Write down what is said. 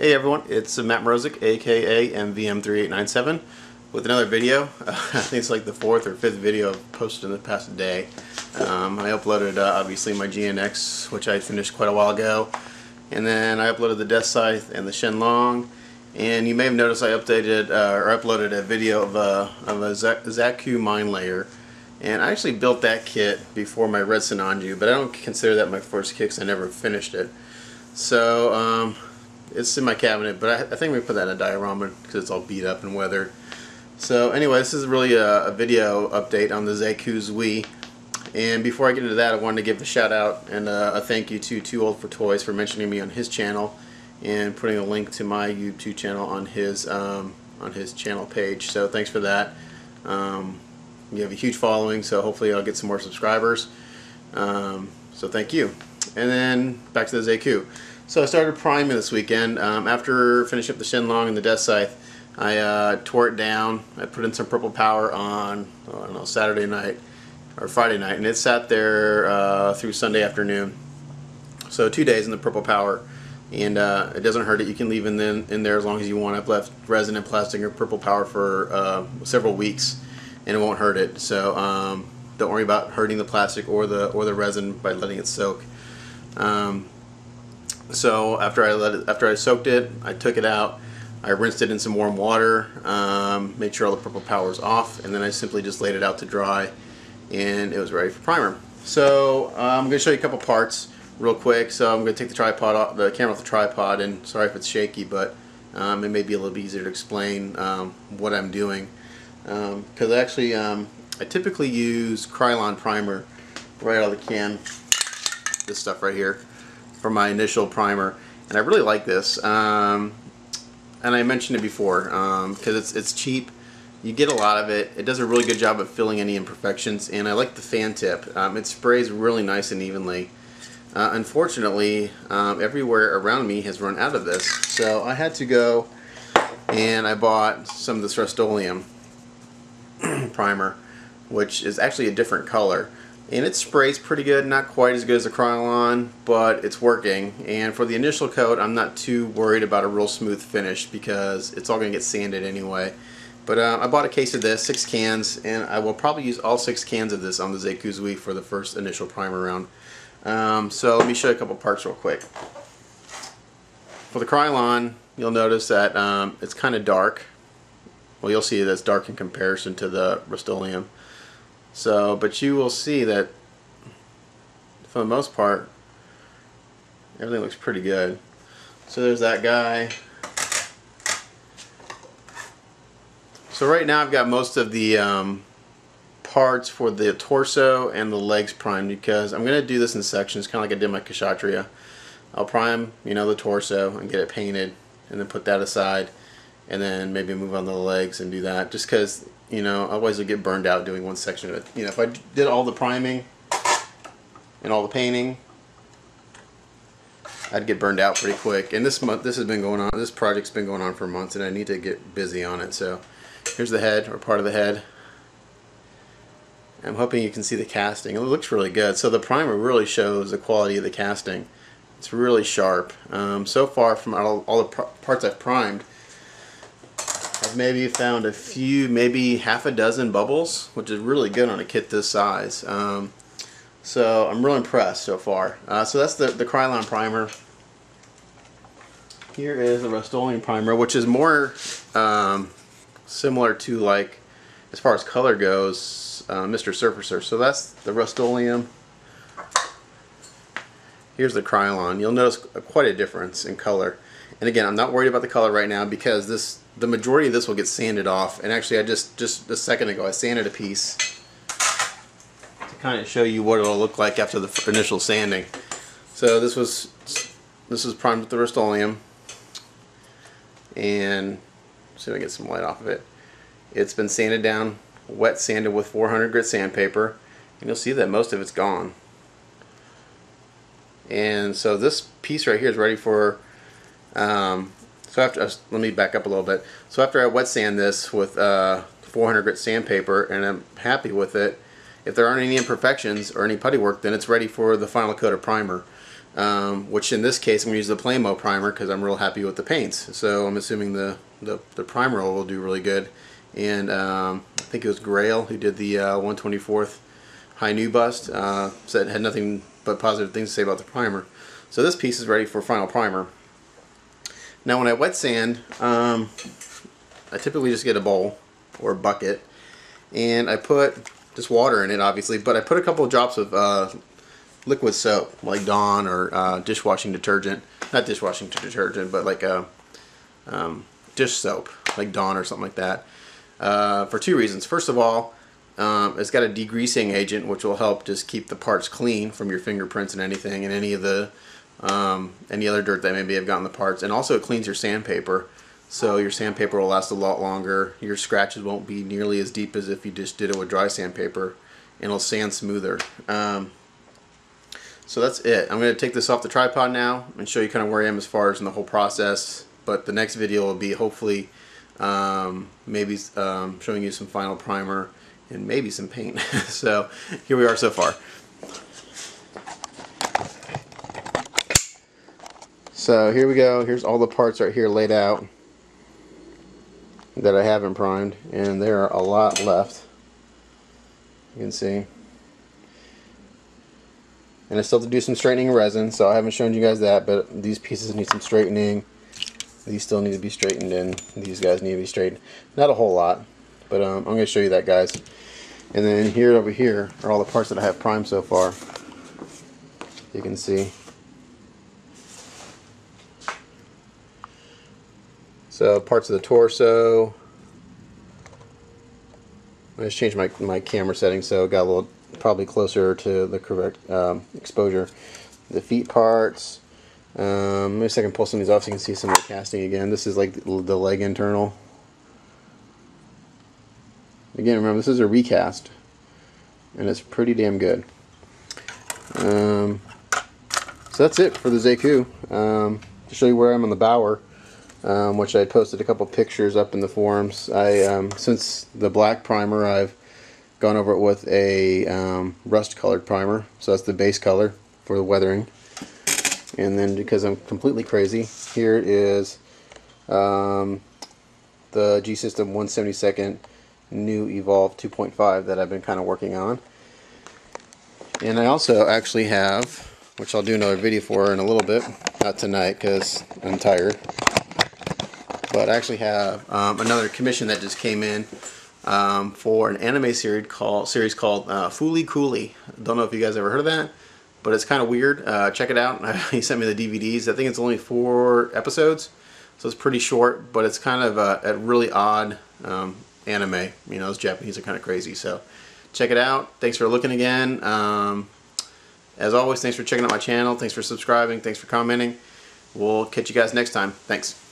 Hey everyone, it's Matt Mrozik, aka MVM3897, with another video. I think it's like the fourth or fifth video I've posted in the past day. I uploaded obviously my GNX, which I finished quite a while ago, and then I uploaded the Death Scythe and the Shenlong. And you may have noticed I uploaded a video of a Xeku mine layer, and I actually built that kit before my Red Sinanju, but I don't consider that my first kit because I never finished it. So it's in my cabinet, but I think we put that in a diorama because it's all beat up and weathered. So anyway, this is really a video update on the Xeku-Zwei. And before I get into that, I wanted to give a shout out and a thank you to Too Old for Toys for mentioning me on his channel and putting a link to my YouTube channel on his channel page. So thanks for that. You have a huge following, so hopefully I'll get some more subscribers. So thank you. And then back to the Xeku. So I started priming this weekend. After finishing up the Shenlong and the Death Scythe, I tore it down. I put in some purple power on, I don't know, Saturday night or Friday night, and it sat there through Sunday afternoon. So 2 days in the purple power, and it doesn't hurt it. You can leave in there as long as you want. I've left resin and plastic or purple power for several weeks, and it won't hurt it. So don't worry about hurting the plastic or the resin by letting it soak. So after I soaked it, I took it out, I rinsed it in some warm water, made sure all the purple power was off, and then I simply just laid it out to dry, and it was ready for primer. So I'm going to show you a couple parts real quick. So I'm going to take the camera off the tripod, and sorry if it's shaky, but it may be a little bit easier to explain what I'm doing. Because actually I typically use Krylon primer right out of the can, this stuff right here, for my initial primer, and I really like this. And I mentioned it before because it's cheap. You get a lot of it. It does a really good job of filling any imperfections, and I like the fan tip. It sprays really nice and evenly. Unfortunately, everywhere around me has run out of this, so I had to go and I bought some of this Rust-Oleum primer, which is actually a different color. And it sprays pretty good, not quite as good as the Krylon, but it's working. And for the initial coat, I'm not too worried about a real smooth finish because it's all going to get sanded anyway. But I bought a case of this, 6 cans, and I will probably use all 6 cans of this on the Xeku-Zwei for the first initial primer round. So let me show you a couple parts real quick. For the Krylon, you'll notice that it's kind of dark. Well, you'll see that it's dark in comparison to the Rust-Oleum. So, but you will see that for the most part everything looks pretty good. So there's that guy. So right now I've got most of the parts for the torso and the legs primed because I'm going to do this in sections, kind of like I did my Kshatriya. I'll prime, the torso and get it painted, and then put that aside, and then maybe move on to the legs and do that, just because otherwise you'll get burned out doing one section of it. If I did all the priming and all the painting, I'd get burned out pretty quick. And this project's been going on for months, and I need to get busy on it. So here's the head, or part of the head. I'm hoping you can see the casting. It looks really good. So the primer really shows the quality of the casting. It's really sharp. So far from all the parts I've primed, I've maybe found a few, maybe half a dozen bubbles, which is really good on a kit this size. So I'm really impressed so far. So that's the Krylon primer. Here is the Rust-Oleum primer, which is more similar to, like, as far as color goes, Mr. Surfacer. So that's the Rust-Oleum. Here's the Krylon. You'll notice quite a difference in color. And again, I'm not worried about the color right now because the majority of this will get sanded off. And actually, I just a second ago I sanded a piece to kind of show you what it'll look like after the initial sanding. So this was primed with the Rust-Oleum, and see if I can get some light off of it. It's been sanded down, wet sanded with 400 grit sandpaper, and you'll see that most of it's gone. And so this piece right here is ready for let me back up a little bit. So after I wet sand this with 400 grit sandpaper, and I'm happy with it, if there aren't any imperfections or any putty work, then it's ready for the final coat of primer. which in this case I'm going to use the Plain Mo primer because I'm real happy with the paints. So I'm assuming the primer will do really good. And I think it was Grail who did the 1/24 high new bust, said had nothing but positive things to say about the primer. So this piece is ready for final primer. Now when I wet sand, I typically just get a bowl or a bucket and I put just water in it, obviously, but I put a couple of drops of liquid soap like Dawn or dishwashing detergent, not dishwashing detergent, but like dish soap like Dawn or something like that, for two reasons. First of all, it's got a degreasing agent which will help just keep the parts clean from your fingerprints and anything and any of the any other dirt that maybe have gotten the parts, and also it cleans your sandpaper, so your sandpaper will last a lot longer. Your scratches won't be nearly as deep as if you just did it with dry sandpaper, and it'll sand smoother. So that's it. I'm going to take this off the tripod now and show you kind of where I am as far as in the whole process, but the next video will be hopefully maybe showing you some final primer and maybe some paint. So here we are so far. So here we go. Here's all the parts right here laid out that I haven't primed, and there are a lot left. You can see. And I still have to do some straightening in resin, so I haven't shown you guys that, but these pieces need some straightening. These still need to be straightened, and these guys need to be straightened. Not a whole lot, but I'm going to show you that, guys. And then here over here are all the parts that I have primed so far. You can see. So parts of the torso. I just changed my camera setting so it got a little probably closer to the correct exposure. The feet parts. Maybe I can pull some of these off so you can see some of the casting again. This is like the leg internal. Again, remember this is a recast, and it's pretty damn good. So that's it for the Xeku. To show you where I'm on the bower, which I posted a couple pictures up in the forums. Since the black primer, I've gone over it with a rust colored primer, so that's the base color for the weathering. And then because I'm completely crazy, here is the G-System 1/72 new Evolve 2.5 that I've been kind of working on. And I also actually have, which I'll do another video for in a little bit, not tonight because I'm tired, but I actually have another commission that just came in for an anime series called Fooly Cooly. Don't know if you guys ever heard of that, but it's kind of weird. Check it out. He sent me the DVDs. I think it's only 4 episodes, so it's pretty short, but it's kind of a really odd anime. You know, those Japanese are kind of crazy, so check it out. Thanks for looking again. As always, thanks for checking out my channel. Thanks for subscribing. Thanks for commenting. We'll catch you guys next time. Thanks.